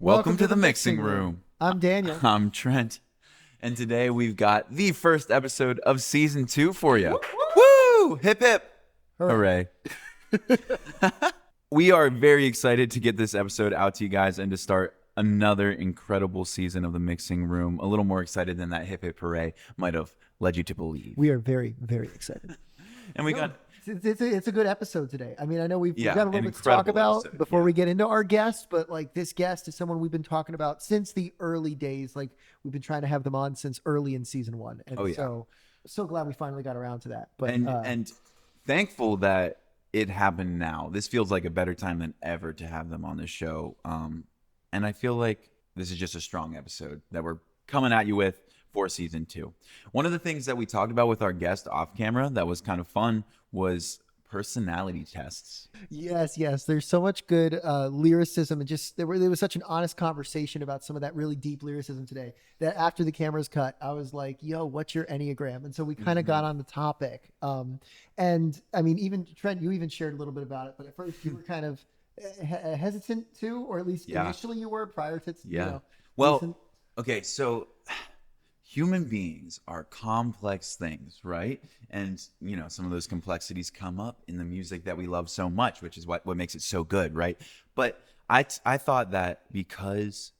Welcome to the mixing room. I'm Daniel. I'm Trent. And today we've got the first episode of season 2 for you. Woo! Hip hip. Hooray. We are very excited to get this episode out to you guys and to start another incredible season of the mixing room. A little more excited than that hip hip hooray might have led you to believe. We are very, very excited. And we got... It's a good episode today. I mean, I know we've got a little bit to talk incredible about before we get into our guest, but like this guest is someone we've been talking about since the early days. Like we've been trying to have them on since early in season 1. And so glad we finally got around to that. But and thankful that it happened now. This feels like a better time than ever to have them on the show. And I feel like this is just a strong episode that we're coming at you with for season 2. One of the things that we talked about with our guest off camera that was kind of fun was personality tests. Yes. There's so much good lyricism, and just there was such an honest conversation about some of that really deep lyricism today that after the cameras cut, I was like, yo, what's your Enneagram? And so we kind of got on the topic. And I mean, even Trent, you even shared a little bit about it, but at first you were kind of hesitant to, or at least initially you were prior to, okay, so human beings are complex things, right? And, you know, some of those complexities come up in the music that we love so much, which is what makes it so good, right? But I thought that because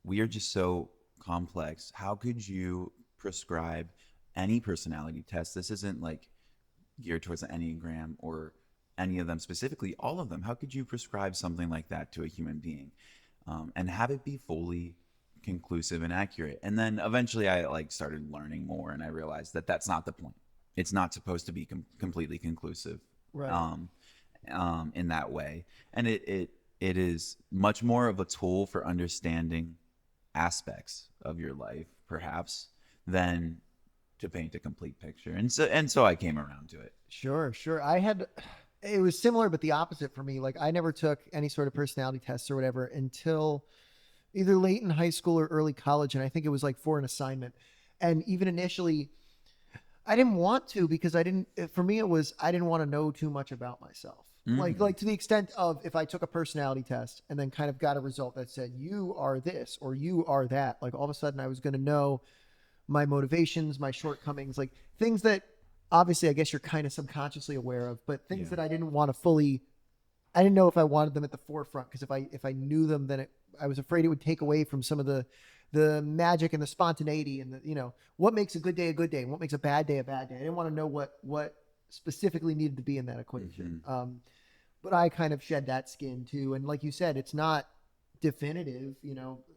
we are just so complex, how could you prescribe any personality test? This isn't like geared towards the Enneagram or any of them specifically, all of them. How could you prescribe something like that to a human being and have it be fully conclusive and accurate? And then eventually I started learning more, and I realized that that's not the point. It's not supposed to be completely conclusive, right? In that way. And it is much more of a tool for understanding aspects of your life, perhaps, than to paint a complete picture. And so I came around to it. Sure. It was similar, but the opposite for me. Like I never took any sort of personality tests or whatever until either late in high school or early college. And I think it was like for an assignment. And even initially, I didn't want to, because I didn't want to know too much about myself. Mm-hmm. Like to the extent of, if I took a personality test and then kind of got a result that said, you are this or you are that, like all of a sudden I was going to know my motivations, my shortcomings, like things that obviously I guess you're kind of subconsciously aware of, but things that I didn't want to fully, I didn't know if I wanted them at the forefront, because if I knew them, then I was afraid it would take away from some of the magic and the spontaneity and what makes a good day, and what makes a bad day a bad day. I didn't want to know what specifically needed to be in that equation. Mm-hmm. But I kind of shed that skin too. And like you said, it's not definitive,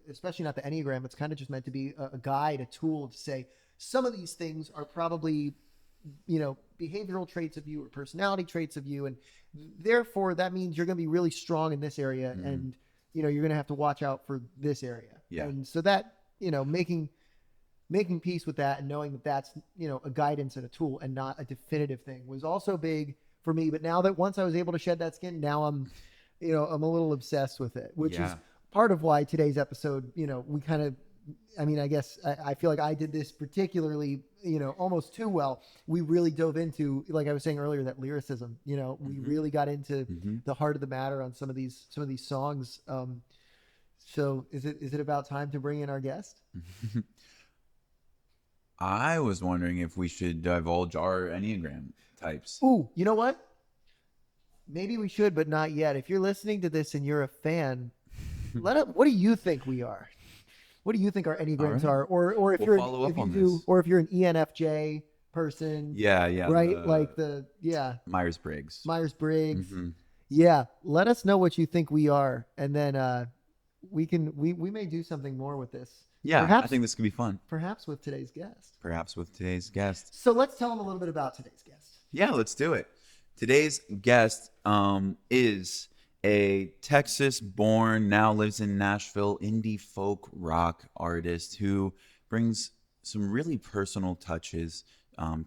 especially not the Enneagram. It's kind of just meant to be a guide, a tool to say some of these things are probably, behavioral traits of you or personality traits of you. And therefore that means you're going to be really strong in this area. Mm-hmm. And, you're going to have to watch out for this area. Yeah. And so that, making peace with that and knowing that that's, a guidance and a tool and not a definitive thing was also big for me. But now that once I was able to shed that skin, now I'm a little obsessed with it, which is part of why today's episode, we kind of, I guess I feel like I did this particularly, almost too well. We really dove into, like I was saying earlier, that lyricism, we really got into the heart of the matter on some of these songs. So is it about time to bring in our guest? I was wondering if we should divulge our Enneagram types. Ooh, you know what? Maybe we should, but not yet. If you're listening to this and you're a fan, what do you think we are? What do you think our Enneagrams are? Or if you're or if you're an ENFJ person. Yeah. Right? Myers-Briggs. Mm-hmm. Yeah. Let us know what you think we are. And then we may do something more with this. Yeah, perhaps, I think this could be fun. Perhaps with today's guest. So let's tell them a little bit about today's guest. Yeah, let's do it. Today's guest is a Texas-born, now lives in Nashville, indie folk rock artist who brings some really personal touches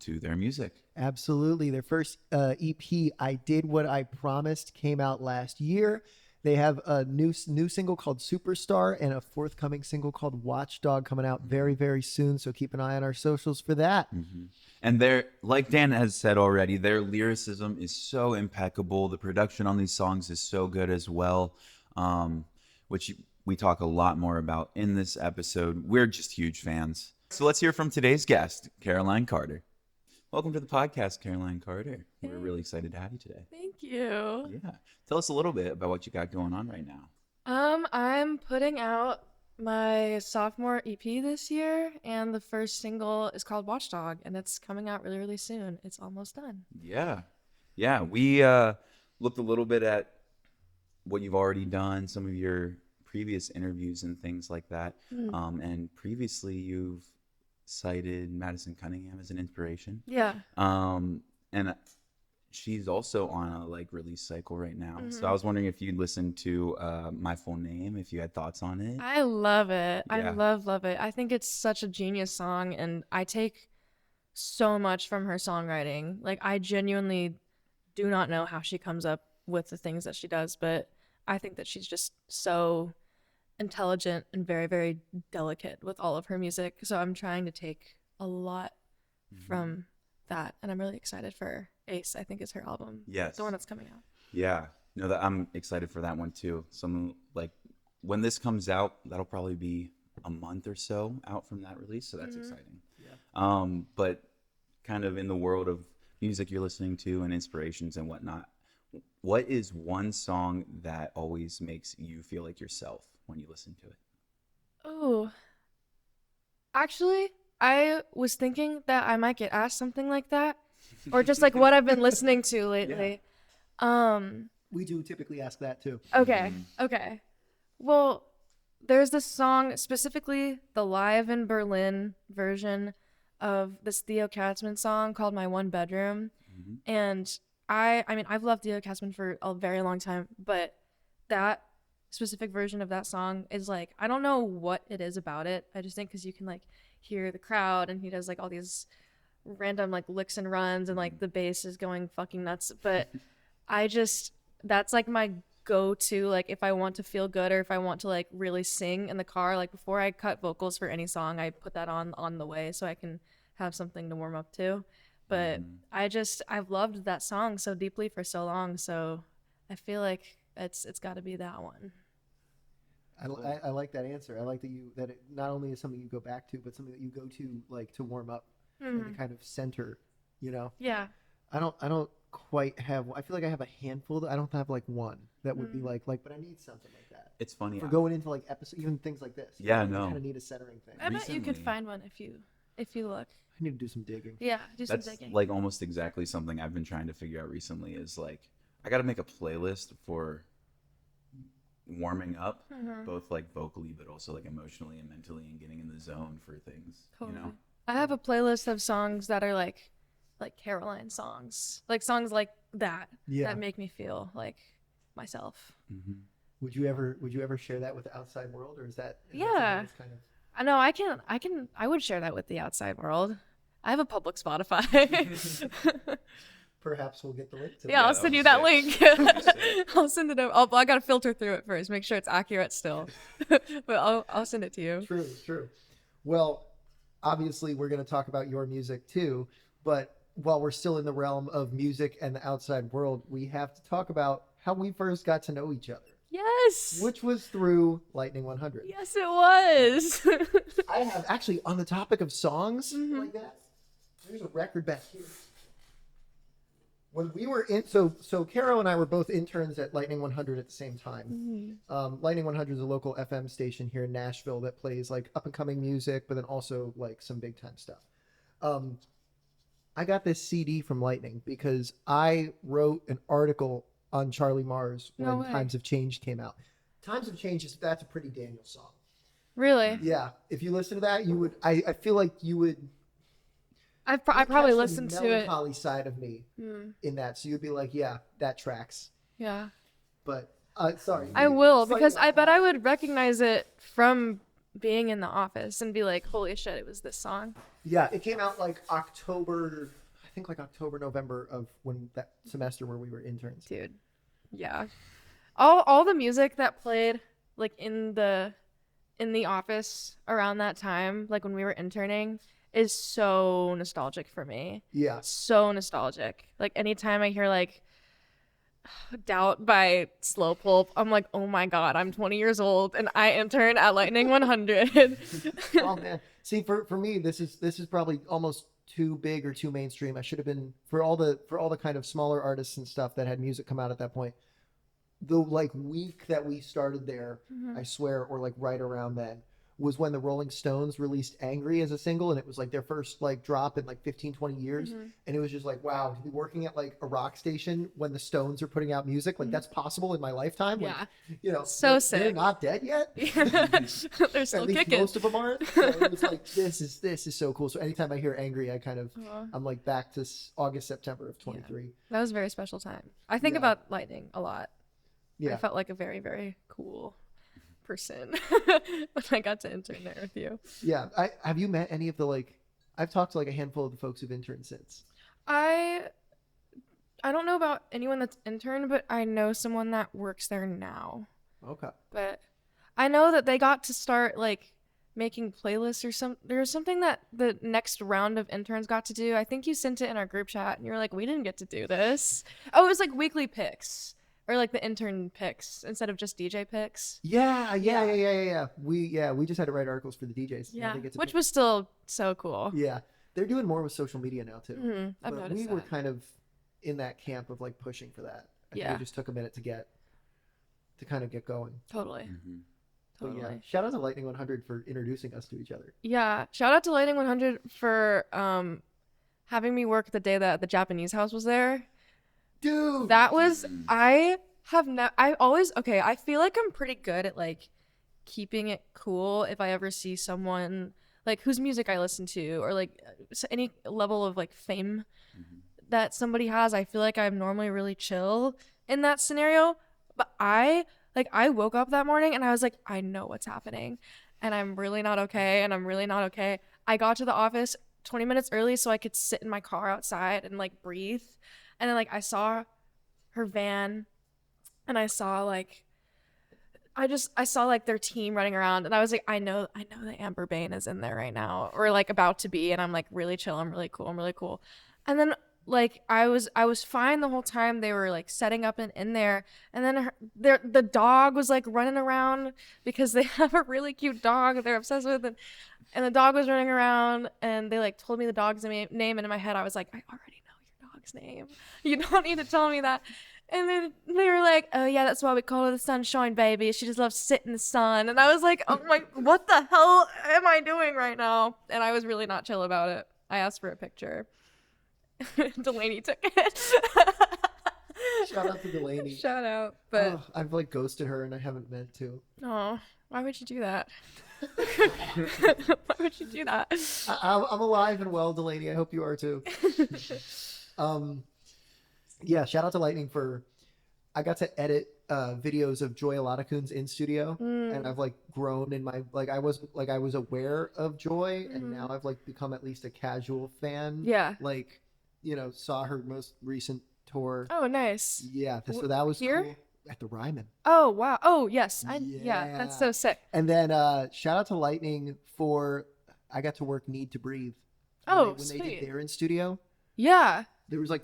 to their music. Absolutely. Their first EP, I Did What I Promised, came out last year. They have a new single called Superstar and a forthcoming single called Watchdog coming out very, very soon. So keep an eye on our socials for that. Mm-hmm. And they're, like Dan has said already, their lyricism is so impeccable. The production on these songs is so good as well, which we talk a lot more about in this episode. We're just huge fans. So let's hear from today's guest, Caroline Carter. Welcome to the podcast, Caroline Carter. We're really excited to have you today. Thank you. Yeah. Tell us a little bit about what you got going on right now. I'm putting out my sophomore EP this year, and the first single is called Watchdog, and it's coming out really, really soon. It's almost done. Yeah. Yeah. We looked a little bit at what you've already done, some of your previous interviews and things like that. And previously you've cited Madison Cunningham as an inspiration. Yeah. And she's also on a release cycle right now. So I was wondering if you'd listen to My Full Name, if you had thoughts on it. I love it. Yeah. I love it. I think it's such a genius song, and I take so much from her songwriting. Like, I genuinely do not know how she comes up with the things that she does, but I think that she's just so intelligent and very, very delicate with all of her music. So I'm trying to take a lot from that, and I'm really excited for Ace, I think is her album. Yes. The one that's coming out. Yeah. No, that I'm excited for that one too. Some when this comes out, that'll probably be a month or so out from that release. So that's exciting. Yeah. But kind of in the world of music you're listening to and inspirations and whatnot, what is one song that always makes you feel like yourself when you listen to it? Oh, actually, I was thinking that I might get asked something like that, or just like what I've been listening to lately. We do typically ask that too. Okay. Well, there's this song, specifically the live in Berlin version of this Theo Katzman song called My One Bedroom. And I mean, I've loved Theo Katzman for a very long time, but that specific version of that song is like, I don't know what it is about it. I just think because you can hear the crowd, and he does all these random licks and runs, and the bass is going fucking nuts. But that's my go-to, if I want to feel good, or if I want to really sing in the car, before I cut vocals for any song, I put that on the way so I can have something to warm up to. But I've loved that song so deeply for so long, so I feel like it's got to be that one. I like that answer. I like that it not only is something you go back to, but something that you go to to warm up and to kind of center, Yeah. I don't quite have. I feel like I have a handful. I don't have one that would be but I need something like that. It's funny. For going into episode, even things like this. Yeah, You no. kind of need a centering thing. I bet you could Recently- find one if you look. I need to do some digging. Yeah, do some That's digging. almost exactly something I've been trying to figure out recently is I got to make a playlist for warming up, both vocally, but also emotionally and mentally, and getting in the zone for things, Totally. I have a playlist of songs that are like Caroline songs, songs like that that make me feel like myself. Would you ever share that with the outside world, or is that Yeah. something that's kind of... I know I would share that with the outside world. I have a public Spotify. Perhaps we'll get the link to Yeah, that. I'll send you that link. I'll send it over. I gotta filter through it first, make sure it's accurate still. But I'll send it to you. True. Well, obviously we're going to talk about your music too, but while we're still in the realm of music and the outside world, we have to talk about how we first got to know each other. Yes. Which was through Lightning 100. Yes, it was. I have actually, on the topic of songs like that, there's a record back here. When we were in, so Caro and I were both interns at Lightning 100 at the same time. Lightning 100 is a local FM station here in Nashville that plays up and coming music, but then also some big time stuff. I got this CD from Lightning because I wrote an article on Charlie Mars when No way. Times Have Changed came out. Times Have Changed, that's a Pretty Daniel song. Really? Yeah, if you listen to that, you would. I feel like you would. I probably catch listened the to it. melancholy side of me in that, so you'd be like, yeah, that tracks. Yeah. But sorry, I will, slightly because off I bet I topic. would recognize it from being in the office and be like, holy shit, it was this song. Yeah, it came out October. I think October, November of when that semester where we were interns. Dude. Yeah. All the music that played in the office around that time, when we were interning, is so nostalgic for me. Yeah. So nostalgic. Anytime I hear Doubt by Slow Pulp. I'm like, oh my God, I'm 20 years old and I intern at Lightning 100. Oh man. See, for me, this is probably almost too big or too mainstream. I should have been for all the kind of smaller artists and stuff that had music come out at that point. The like week that we started there, I swear, or like right around then, was when the Rolling Stones released Angry as a single, and it was like their first like drop in like 15, 20 years. And it was just like, wow, to be working at like a rock station when the Stones are putting out music, like that's possible in my lifetime. Yeah. Like, you know, So they're not dead yet. They're still At least kicking. most of them aren't. So it was like, this is so cool. So anytime I hear Angry, I kind of, I'm like back to August, September of 23. That was a very special time. I think Yeah. about Lightning a lot. Yeah. I felt like a very, very cool person when I got to intern there with you. Yeah. Have you met any of the like, I've talked to like a handful of the folks who've interned since. I don't know about anyone that's interned, but I know someone that works there now. Okay. But I know that they got to start like making playlists or there's something that the next round of interns got to do. I think you sent it in our group chat and you were like, we didn't get to do this. Oh, it was like weekly picks or like the intern picks instead of just DJ picks. Yeah. We just had to write articles for the DJs. Yeah, They get to which pick. was still so cool. Yeah. They're doing more with social media now too. I've But noticed we that. were kind of in that camp of like pushing for that. I think Yeah. it just took a minute to kind of get going. Totally. But Totally. yeah, shout out to Lightning 100 for introducing us to each other. Yeah. Shout out to Lightning 100 for having me work the day that the Japanese house was there. Dude, That was I feel like I'm pretty good at like keeping it cool if I ever see someone like whose music I listen to or like any level of like fame that somebody has. I feel like I'm normally really chill in that scenario, but I woke up that morning and I was like, I know what's happening and I'm really not okay and I'm really not okay. I got to the office 20 minutes early so I could sit in my car outside and like breathe. And then like I saw her van and I saw like their team running around and I was like, I know that Amber Bain is in there right now or like about to be, and I'm like really chill, I'm really cool. And then like I was fine the whole time they were like setting up in there, and then the dog was like running around because they have a really cute dog that they're obsessed with, and the dog was running around and they like told me the dog's name, and in my head I was like, I already know your dog's name, you don't need to tell me that. And then they were like, oh yeah, that's why we call her the sunshine baby, she just loves sitting in the sun. And I was like, oh my, what the hell am I doing right now? And I was really not chill about it. I asked for a picture. Delaney took it. shout out to Delaney. Shout out. But I've like ghosted her and I haven't meant to. oh, why would you do that? Why would you do that? I'm alive and well, Delaney. I hope you are too. Yeah, shout out to Lightning for. I got to edit videos of Joy Alatakun's in studio, and I've like grown in my I was aware of Joy, and now I've like become at least a casual fan. Yeah. Like, saw her most recent tour. Oh, nice. Yeah, so that was here? cool. At the Ryman. Oh, wow. Oh, yes. Yeah, that's so sick. And then shout out to Lightning for I got to work Need to Breathe. When they Sweet. did their in studio, Yeah. there was like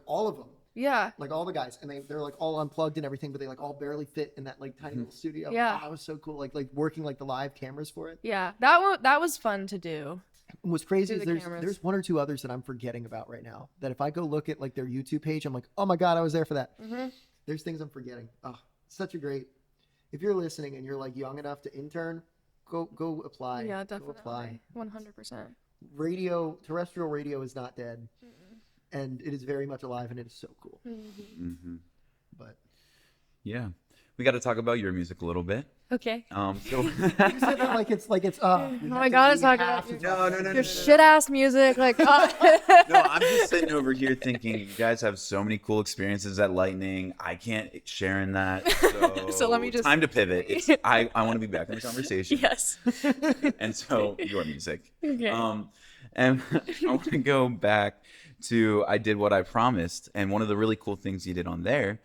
all of them. Yeah. Like all the guys, and they're like all unplugged and everything, but they like all barely fit in that like tiny little studio. Yeah. Oh, it was so cool. Like working like the live cameras for it. Yeah. That was fun to do. What's crazy Do is the cameras. there's one or two others that I'm forgetting about right now. That if I go look at like their YouTube page, I'm like, oh my god, I was there for that. There's things I'm forgetting. Oh, such a great. If you're listening and you're like young enough to intern, go apply. Yeah, Go definitely. apply. 100%. Terrestrial radio is not dead, and it is very much alive, and it is so cool. But Yeah, we got to talk about your music a little bit. Okay. So you said that like it's Oh my god, it's talking about no, your shit ass music. Like, No, I'm just sitting over here thinking you guys have so many cool experiences at Lightning. I can't share in that. So let me just- time to pivot. I want to be back in the conversation. yes. And so your music. Okay. And I want to go back to I Did What I Promised, and one of the really cool things you did on there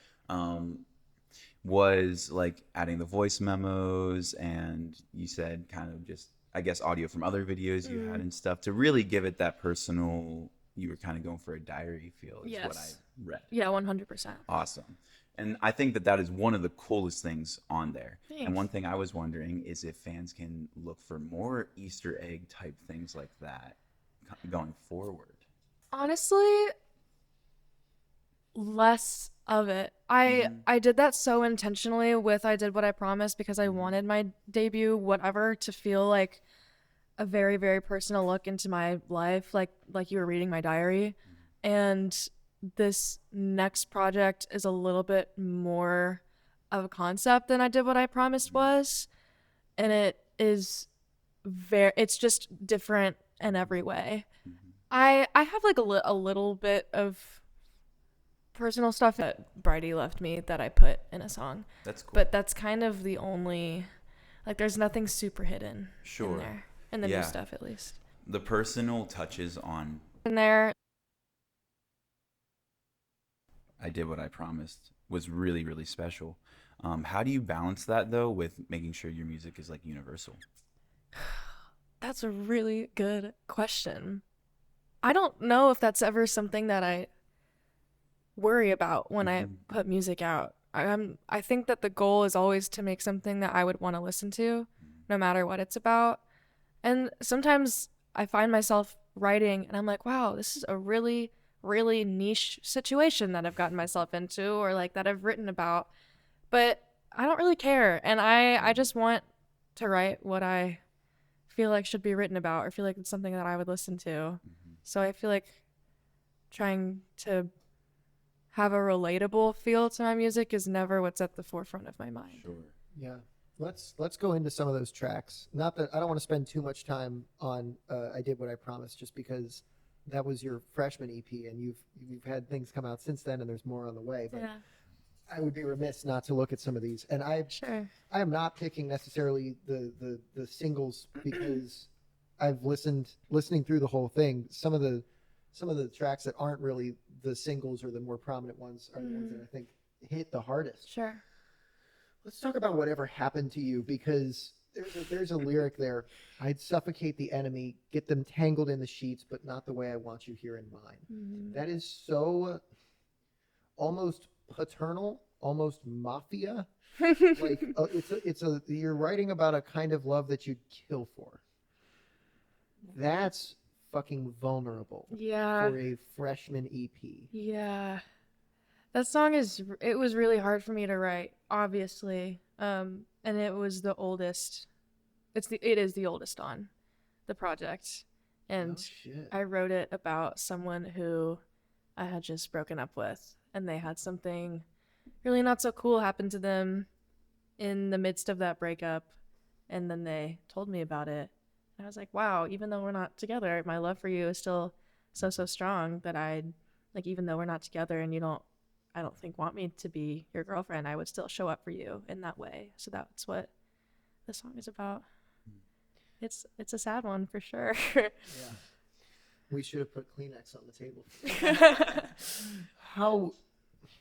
was like adding the voice memos, and you said kind of just I guess audio from other videos you had and stuff to really give it that personal. You were kind of going for a diary feel, is what I read. Yeah, 100%. Awesome. And I think that is one of the coolest things on there. Thanks. And one thing I was wondering is if fans can look for more Easter egg type things like that going forward. Honestly, less of it. I did that so intentionally with I Did What I Promised because I wanted my debut whatever to feel like a very, very personal look into my life, like you were reading my diary. And this next project is a little bit more of a concept than I Did What I Promised was, and it is it's just different in every way. I have like a little bit of personal stuff that Bridie left me that I put in a song. That's cool. But that's kind of the only, like, there's nothing super hidden in there. In the new stuff, at least. The personal touches on In there. I Did What I Promised was really, really special. How do you balance that, though, with making sure your music is, like, universal? That's a really good question. I don't know if that's ever something that I worry about when I put music out. I think that the goal is always to make something that I would want to listen to, no matter what it's about. And sometimes I find myself writing and I'm like, wow, this is a really, really niche situation that I've gotten myself into, or like that I've written about. But I don't really care. And I just want to write what I feel like should be written about, or feel like it's something that I would listen to. So I feel like trying to have a relatable feel to my music is never what's at the forefront of my mind. Sure. Yeah. Let's go into some of those tracks. Not that I don't want to spend too much time on I Did What I Promised, just because that was your freshman EP, and you've had things come out since then, and there's more on the way. But Yeah. I would be remiss not to look at some of these. And I am not picking necessarily the singles because I've listening through the whole thing. Some of the tracks that aren't really the singles or the more prominent ones are the ones that I think hit the hardest. Sure. Let's talk about Whatever Happened to You, because there's a lyric there. I'd suffocate the enemy, get them tangled in the sheets, but not the way I want you here in mine. That is so almost paternal, almost mafia. Like you're writing about a kind of love that you'd kill for. That's fucking vulnerable. Yeah. For a freshman EP. Yeah. That song it was really hard for me to write, obviously. And it was the oldest. It is the oldest on the project. And I wrote it about someone who I had just broken up with, and they had something really not so cool happen to them in the midst of that breakup, and then they told me about it. And I was like, wow, even though we're not together, my love for you is still so strong that even though we're not together and I don't think want me to be your girlfriend, I would still show up for you in that way. So that's what the song is about. It's a sad one for sure. Yeah. We should have put Kleenex on the table.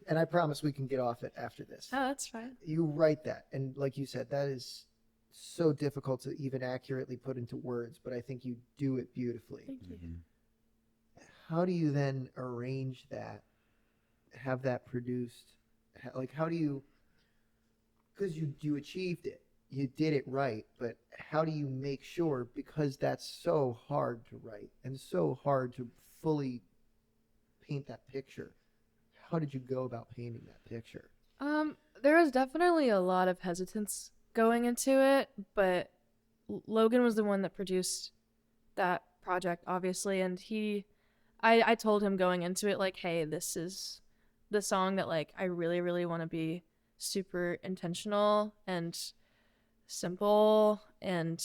And I promise we can get off it after this. Oh, that's fine. You write that, and like you said, that is so difficult to even accurately put into words, but I think you do it beautifully. Thank you. How do you then arrange that, have that produced? Like, how do you, because you achieved it, you did it right, but how do you make sure, because that's so hard to write and so hard to fully paint that picture, how did you go about painting that picture? There was definitely a lot of hesitance going into it, but Logan was the one that produced that project, obviously, and I told him going into it, like, hey, this is the song that, like, I really, really want to be super intentional and simple and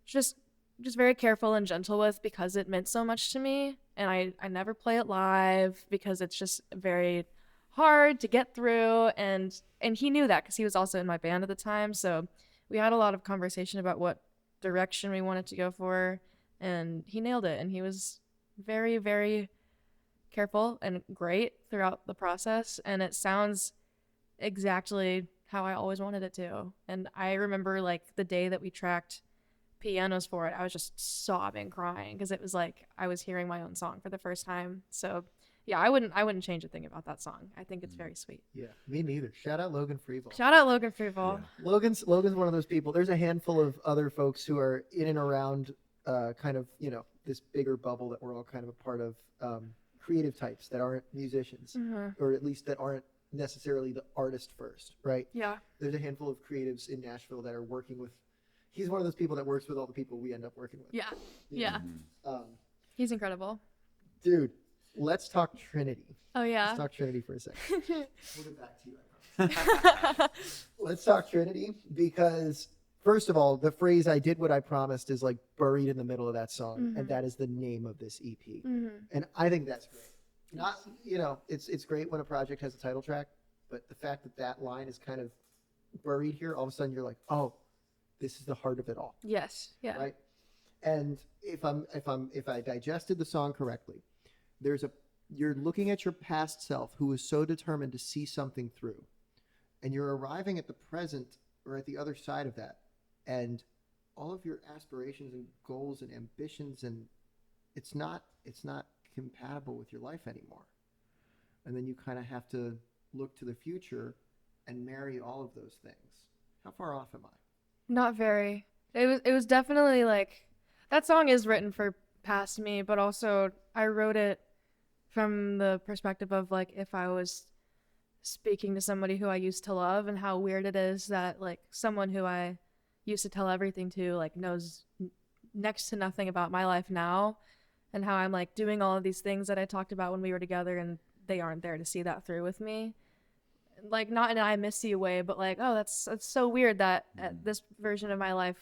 just very careful and gentle with, because it meant so much to me. And I never play it live because it's just very hard to get through, and he knew that because he was also in my band at the time. So we had a lot of conversation about what direction we wanted to go for, and he nailed it. And he was very, very careful and great throughout the process, and it sounds exactly how I always wanted it to. And I remember, like, the day that we tracked pianos for it, I was just sobbing, crying, because it was like I was hearing my own song for the first time. So Yeah, I wouldn't change a thing about that song. I think it's very sweet. Yeah, me neither. Shout out Logan Freeble. Shout out Logan Freeble. Yeah. Logan's one of those people. There's a handful of other folks who are in and around kind of, this bigger bubble that we're all kind of a part of, creative types that aren't musicians, or at least that aren't necessarily the artist first, right? Yeah. There's a handful of creatives in Nashville that are working with, he's one of those people that works with all the people we end up working with. Yeah. Yeah. He's incredible. Dude, let's talk Trinity. Oh yeah. Let's talk Trinity for a second. We'll get back to you. I promise. Let's talk Trinity, because first of all, the phrase "I did what I promised" is like buried in the middle of that song, and that is the name of this EP. And I think that's great. Not, it's great when a project has a title track, but the fact that that line is kind of buried here, all of a sudden you're like, oh, this is the heart of it all. Yes. Yeah. Right. And if I digested the song correctly, you're looking at your past self who was so determined to see something through, and you're arriving at the present or at the other side of that, and all of your aspirations and goals and ambitions, and it's not compatible with your life anymore. And then you kind of have to look to the future and marry all of those things. How far off am I? Not very. It was definitely like, that song is written for past me, but also I wrote it from the perspective of like if I was speaking to somebody who I used to love, and how weird it is that like someone who I used to tell everything to like knows next to nothing about my life now, and how I'm like doing all of these things that I talked about when we were together, and they aren't there to see that through with me. Like, not in an I miss you way, but like, oh, that's so weird that at this version of my life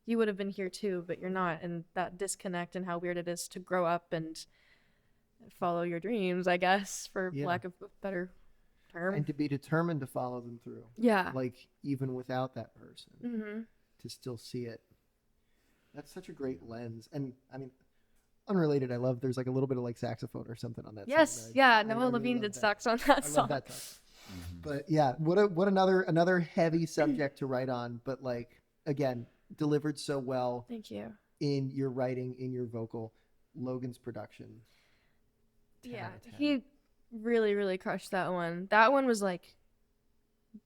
you would have been here too, but you're not. And that disconnect, and how weird it is to grow up and follow your dreams, I guess, for lack of a better term. And to be determined to follow them through. Yeah. Like, even without that person, to still see it. That's such a great lens. And I mean, unrelated, there's like a little bit of like saxophone or something on that yes, song. yeah, I Noah really Levine love did that. sax on that I song. love that song. But yeah, what another heavy subject to write on, but like, again, delivered so well. Thank you. In your writing, in your vocal. Logan's production. 10 Yeah, out of 10. he really, really crushed that one. That one was like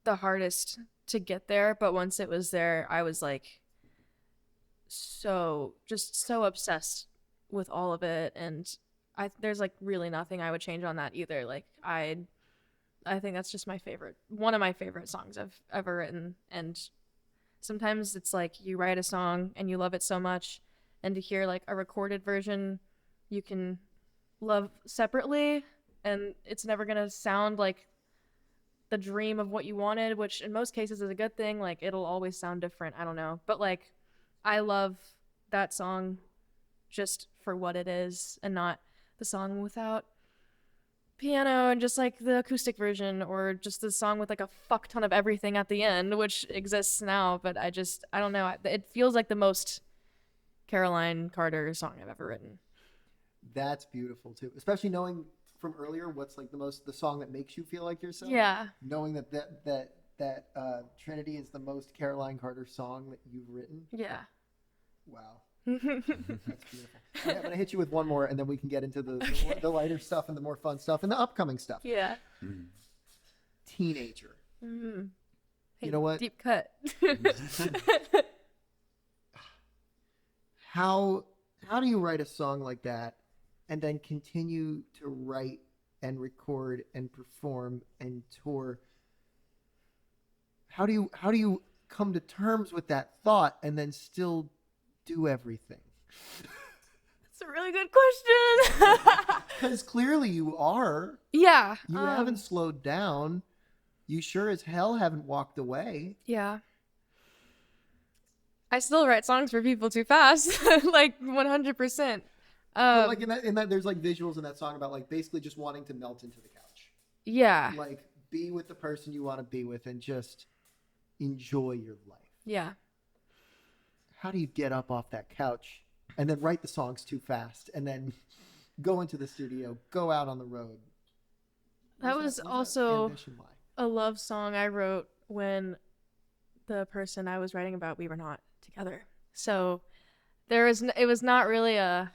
the hardest to get there, but once it was there, I was like so obsessed with all of it, and there's like really nothing I would change on that either. Like I think that's just one of my favorite songs I've ever written. And sometimes it's like you write a song and you love it so much, and to hear like a recorded version you can love separately, and it's never gonna sound like the dream of what you wanted, which in most cases is a good thing. Like, it'll always sound different, I don't know, but like I love that song just for what it is, and not the song without piano and just like the acoustic version, or just the song with like a fuck ton of everything at the end, which exists now. But I don't know, it feels like the most Caroline Carter song I've ever written. That's beautiful too, especially knowing from earlier what's like the song that makes you feel like yourself. Yeah. Knowing that Trinity is the most Caroline Carter song that you've written. Yeah. Wow. That's beautiful. Okay, I'm gonna hit you with one more, and then we can get into the lighter stuff and the more fun stuff and the upcoming stuff. Yeah. Teenager. Mm-hmm. Hey, you know what? Deep cut. How do you write a song like that and then continue to write and record and perform and tour? How do you come to terms with that thought and then still do everything? That's a really good question. Because clearly you are. Yeah. You haven't slowed down. You sure as hell haven't walked away. Yeah. I still write songs for people too fast, like 100%. But like in that, there's like visuals in that song about like basically just wanting to melt into the couch. Yeah. Like, be with the person you want to be with and just enjoy your life. Yeah. How do you get up off that couch and then write the songs too fast and then go into the studio, go out on the road? That was also ambition lie? a love song I wrote when the person I was writing about, we were not together. So it was not really a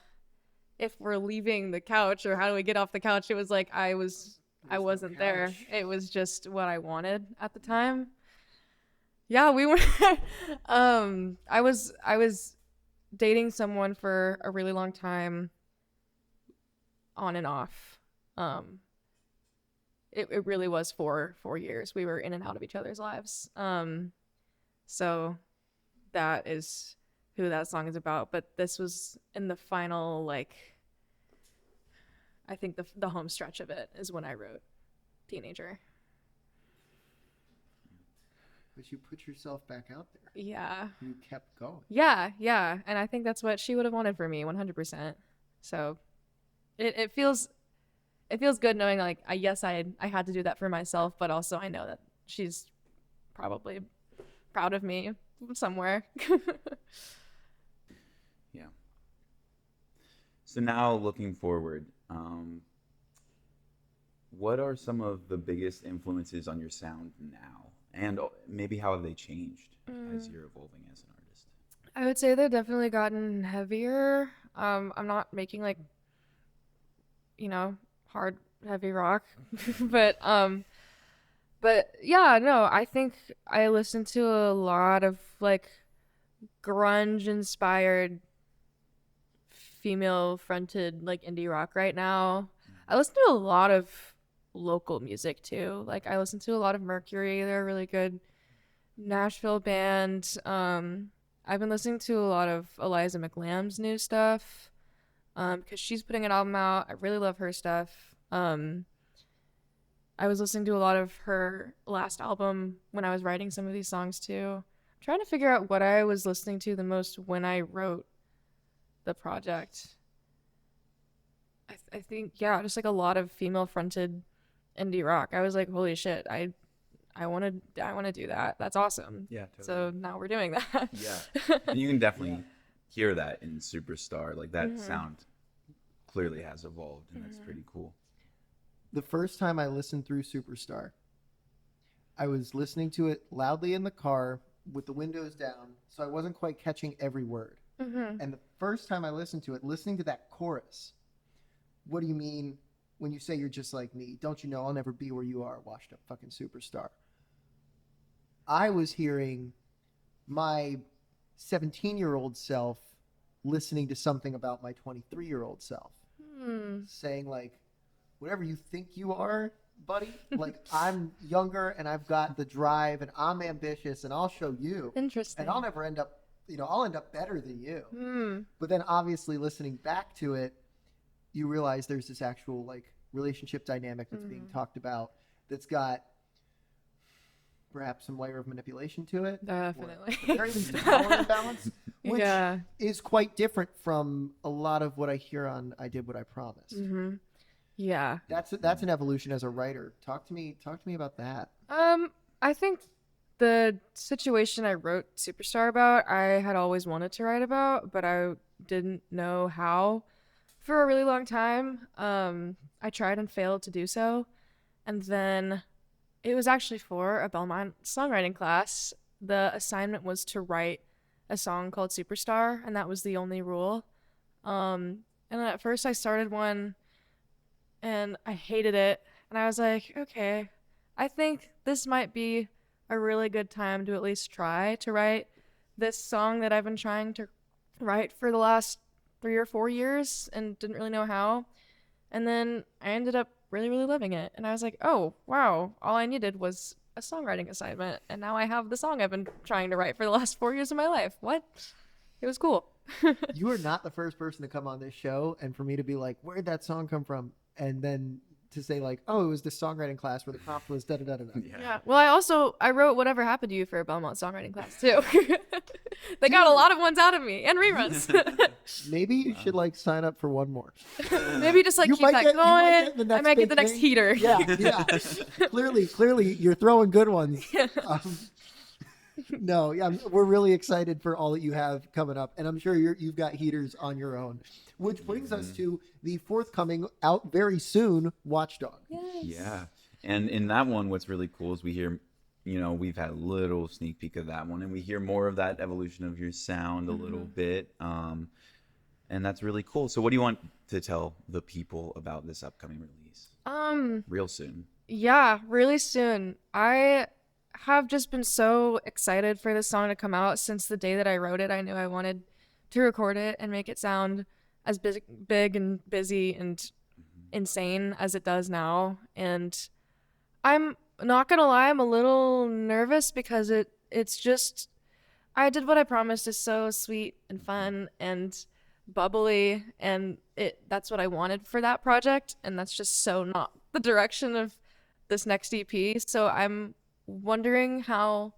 if we're leaving the couch or how do we get off the couch. It was like I wasn't there. It was just what I wanted at the time. Yeah, we were I was dating someone for a really long time, on and off. It really was 4 years. We were in and out of each other's lives. So that is who that song is about. But this was in the final, like, I think the home stretch of it is when I wrote Teenager. But you put yourself back out there. Yeah. You kept going. Yeah. And I think that's what she would have wanted for me, 100%. So it feels good knowing, like, I had to do that for myself, but also I know that she's probably proud of me somewhere. Yeah. So now looking forward, what are some of the biggest influences on your sound now? And maybe how have they changed as you're evolving as an artist? I would say they've definitely gotten heavier. I'm not making, like, hard, heavy rock, but yeah, no, I think I listen to a lot of, like, grunge inspired female fronted, like, indie rock right now. I listen to a lot of local music too. Like, I listen to a lot of Mercury. They're a really good Nashville band. I've been listening to a lot of Eliza McLamb's new stuff, because she's putting an album out. I really love her stuff. I was listening to a lot of her last album when I was writing some of these songs too. I'm trying to figure out what I was listening to the most when I wrote the project. I think, yeah, just, like, a lot of female fronted indie rock. I was like, holy shit, I want to do that. That's awesome. Yeah, totally. So now we're doing that. Yeah. And you can definitely hear that in Superstar. Like, that sound clearly has evolved, and that's pretty cool. The first time I listened through Superstar, I was listening to it loudly in the car with the windows down, so I wasn't quite catching every word. And the first time I listened to it, listening to that chorus, what do you mean when you say you're just like me? Don't you know I'll never be where you are, washed up fucking superstar? I was hearing my 17-year-old self listening to something about my 23-year-old self, saying, like, whatever you think you are, buddy, like, I'm younger and I've got the drive and I'm ambitious and I'll show you. Interesting. And I'll never end up, I'll end up better than you. But then obviously listening back to it, you realize there's this actual, like, relationship dynamic that's being talked about that's got perhaps some layer of manipulation to it. Definitely. Or at the very least a power imbalance, which is quite different from a lot of what I hear on I Did What I Promised. Yeah. That's an evolution as a writer. Talk to me about that. I think the situation I wrote Superstar about, I had always wanted to write about, but I didn't know how for a really long time. I tried and failed to do so. And then it was actually for a Belmont songwriting class. The assignment was to write a song called Superstar, and that was the only rule. And then at first I started one and I hated it. And I was like, okay, I think this might be a really good time to at least try to write this song that I've been trying to write for the last 3 or 4 years and didn't really know how. And then I ended up really, really loving it. And I was like, oh, wow, all I needed was a songwriting assignment. And now I have the song I've been trying to write for the last 4 years of my life. What? It was cool. You are not the first person to come on this show and for me to be like, where'd that song come from? And then to say, like, oh, it was this songwriting class where the prompt was da-da-da-da-da. Yeah. Well, I wrote Whatever Happened to You for a Belmont songwriting class, too. They got a lot of ones out of me and reruns. Maybe you should, like, sign up for one more. Maybe just, like, keep that going. I might get the next heater. Yeah. Clearly, you're throwing good ones. No, yeah, we're really excited for all that you have coming up, and I'm sure you've got heaters on your own. Which brings us to the forthcoming, out very soon, Watchdog. Yes. Yeah, and in that one, what's really cool is we hear, we've had a little sneak peek of that one, and we hear more of that evolution of your sound a little bit. And that's really cool. So what do you want to tell the people about this upcoming release? Real soon. Yeah, really soon. I have just been so excited for this song to come out since the day that I wrote it. I knew I wanted to record it and make it sound as big and busy and insane as it does now. And I'm not gonna lie, I'm a little nervous because it's just, I did what I promised is so sweet and fun and bubbly, and that's what I wanted for that project, and that's just so not the direction of this next EP. So I'm wondering how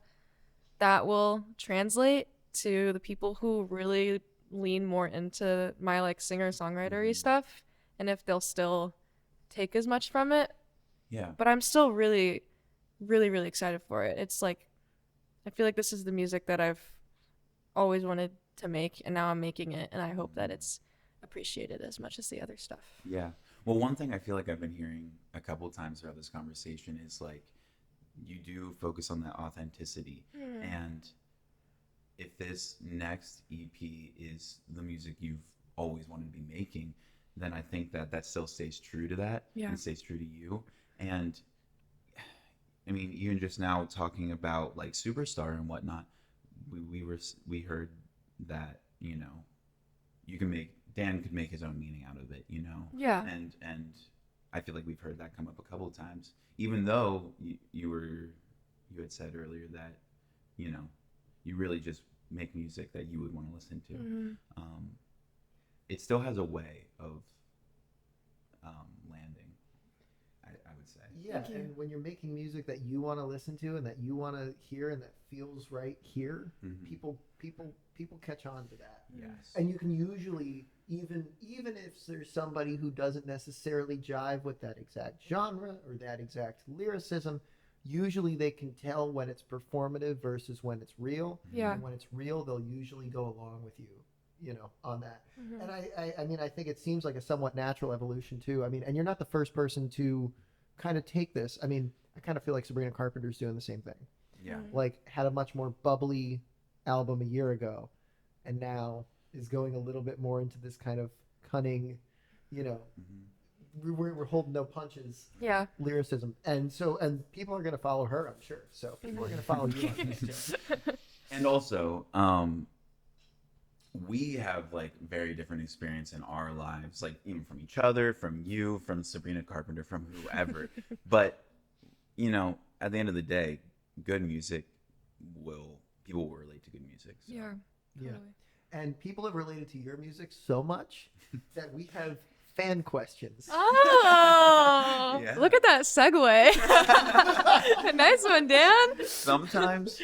that will translate to the people who really lean more into my like singer-songwritery stuff, and if they'll still take as much from it. Yeah. But I'm still really, really, really excited for it. It's like, I feel like this is the music that I've always wanted to make, and now I'm making it, and I hope that it's appreciated as much as the other stuff. Yeah. Well, one thing I feel like I've been hearing a couple times throughout this conversation is like, you do focus on that authenticity. And if this next EP is the music you've always wanted to be making, then I think that still stays true to that. Yeah. And stays true to you. And I mean, even just now talking about like Superstar and whatnot, we heard that, you know, Dan could make his own meaning out of it, you know? Yeah. And I feel like we've heard that come up a couple of times, even though you had said earlier that, you know, you really just make music that you would want to listen to. It still has a way of landing, I would say. Yeah, and when you're making music that you want to listen to and that you want to hear and that feels right here, people catch on to that. Yes. And you can usually, even if there's somebody who doesn't necessarily jive with that exact genre or that exact lyricism, usually they can tell when it's performative versus when it's real. Yeah. And when it's real, they'll usually go along with you, you know, on that. And I mean, I think it seems like a somewhat natural evolution too. I mean, and you're not the first person to kind of take this. I mean, I kind of feel like Sabrina Carpenter's doing the same thing. Yeah. Like had a much more bubbly album a year ago, and now is going a little bit more into this kind of cunning, you know, we're holding no punches. Yeah. Lyricism, and people are going to follow her, I'm sure. So people are going to follow you on this too. And also, we have like very different experience in our lives, like even from each other, from you, from Sabrina Carpenter, from whoever. But, you know, at the end of the day, good music people will relate to good music. So. Yeah. Yeah. Totally. And people have related to your music so much that we have fan questions. Oh, Yeah. Look at that segue. Nice one, Dan. Sometimes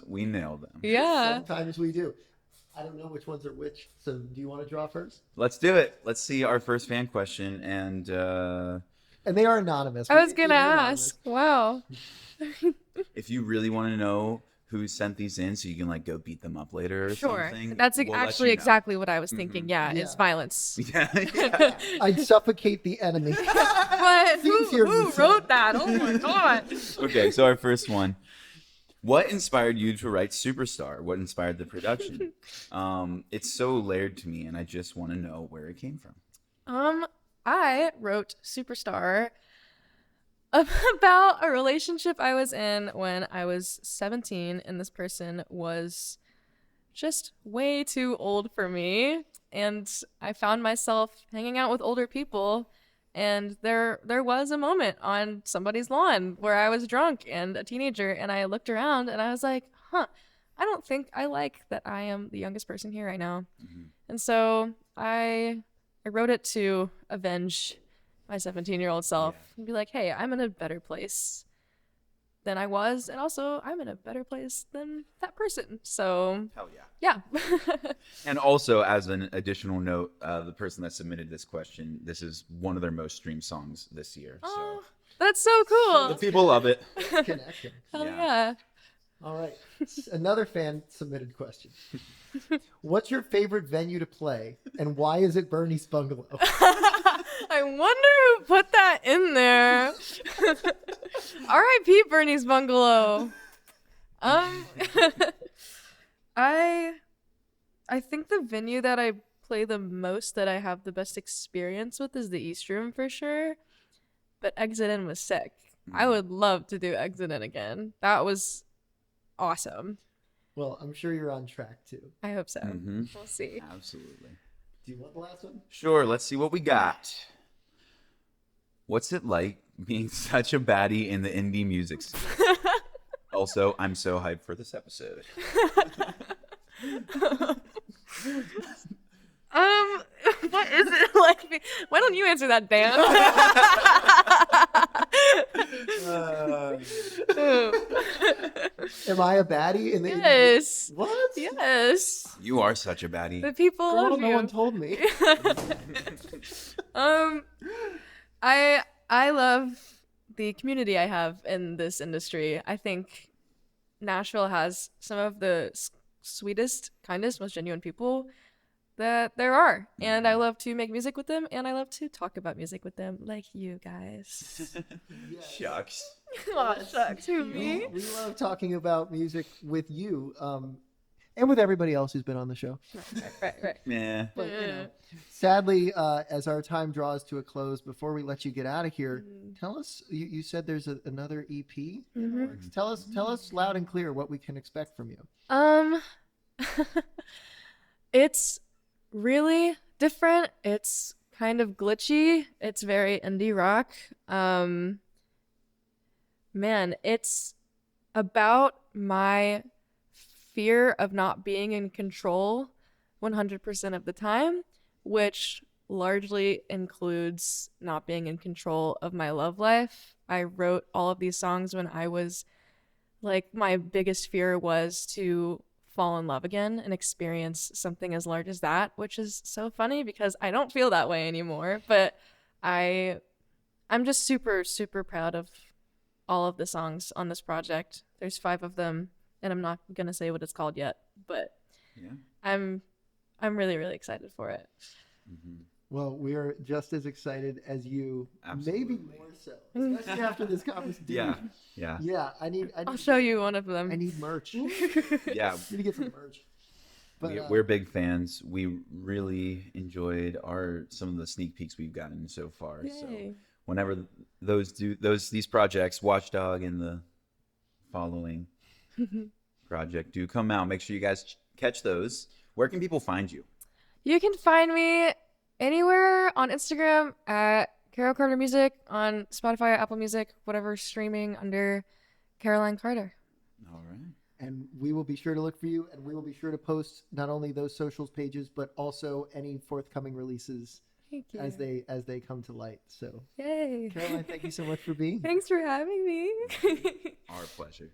we nail them. Yeah. Sometimes we do. I don't know which ones are which. So do you want to draw first? Let's do it. Let's see our first fan question. And they are anonymous. I was going to ask. Wow. if you really want to know who sent these in so you can like go beat them up later or Sure. something. That's we'll let actually you know. exactly what I was thinking. Yeah, Yeah. it's violence. Yeah. I'd suffocate the enemy. But Seems here who to be wrote that? Oh my God. Okay, so our first one. What inspired you to write Superstar? What inspired the production? It's so layered to me, and I just want to know where it came from. I wrote Superstar about a relationship I was in when I was 17, and this person was just way too old for me, and I found myself hanging out with older people, and there was a moment on somebody's lawn where I was drunk and a teenager, and I looked around and I was like, I don't think I like that I am the youngest person here right now. And so I wrote it to avenge my 17-year-old self and be like, hey, I'm in a better place than I was, and also I'm in a better place than that person. So Hell yeah. yeah. And also, as an additional note, the person that submitted this question, this is one of their most streamed songs this year. Oh, So that's so cool. the people love it. Connection. Hell Yeah. yeah. All right. Another fan submitted question. What's your favorite venue to play, and why is it Bernie's Bungalow? I wonder who put that in there. R.I.P. Bernie's Bungalow. I think the venue that I play the most that I have the best experience with is the East Room for sure. But Exit In was sick. I would love to do Exit In again. That was awesome. Well, I'm sure you're on track too. I hope so. We'll see. Absolutely. Do you want the last one? Sure, let's see what we got. What's it like being such a baddie in the indie music scene? Also, I'm so hyped for this episode. What is it like? Why don't you answer that, Dan? Am I a baddie in the Yes. What? Yes. You are such a baddie. The people Girl, love no you. one told me. I love the community I have in this industry. I think Nashville has some of the sweetest, kindest, most genuine people that there are. And I love to make music with them, and I love to talk about music with them, like you guys. Shucks. Aw, shucks, who, me? We love talking about music with you, and with everybody else who's been on the show. Right. Yeah. But sadly, as our time draws to a close, before we let you get out of here, tell us. You said there's another EP. Tell us loud and clear what we can expect from you. It's really different. It's kind of glitchy. It's very indie rock. Man, it's about my fear of not being in control 100% of the time, which largely includes not being in control of my love life. I wrote all of these songs when I was like, my biggest fear was to fall in love again and experience something as large as that, which is so funny because I don't feel that way anymore. But I'm just super, super proud of all of the songs on this project. There's 5 of them, and I'm not gonna say what it's called yet, but Yeah. I'm really, really excited for it. Well, we are just as excited as you, Absolutely. maybe more so, especially after this conversation. Yeah. Yeah. I need. I'll show you one of them. I need merch. Yeah. I need to get some merch. But We're big fans. We really enjoyed some of the sneak peeks we've gotten so far. Yay. So whenever these projects, Watchdog and the following project do come out, make sure you guys catch those. Where can people find you? You can find me anywhere on Instagram at Carol Carter Music, on Spotify, Apple Music, whatever, streaming under Caroline Carter. All right. and we will be sure to look for you, and we will be sure to post not only those socials pages, but also any forthcoming releases Thank you. as they come to light. So, Yay. Caroline, thank you so much for being here. Thanks for having me. Our pleasure.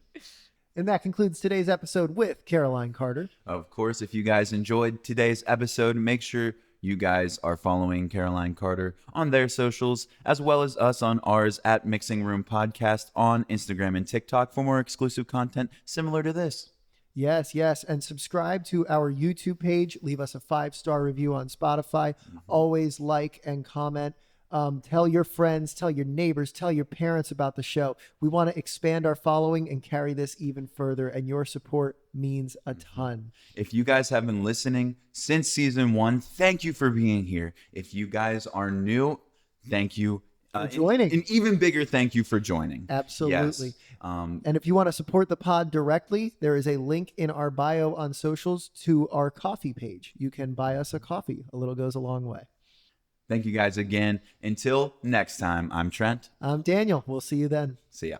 And that concludes today's episode with Caroline Carter. Of course, if you guys enjoyed today's episode, make sure you guys are following Caroline Carter on their socials, as well as us on ours at Mixing Room Podcast on Instagram and TikTok for more exclusive content similar to this. Yes, yes. And subscribe to our YouTube page. Leave us a 5-star review on Spotify. Always like and comment. Tell your friends, tell your neighbors, tell your parents about the show. We want to expand our following and carry this even further, and your support means a ton. If you guys have been listening since season 1, thank you for being here. If you guys are new, thank you For joining. An even bigger thank you for joining. Absolutely. Yes. And if you want to support the pod directly, there is a link in our bio on socials to our coffee page. You can buy us a coffee. A little goes a long way. Thank you guys again. Until next time, I'm Trent. I'm Daniel. We'll see you then. See ya.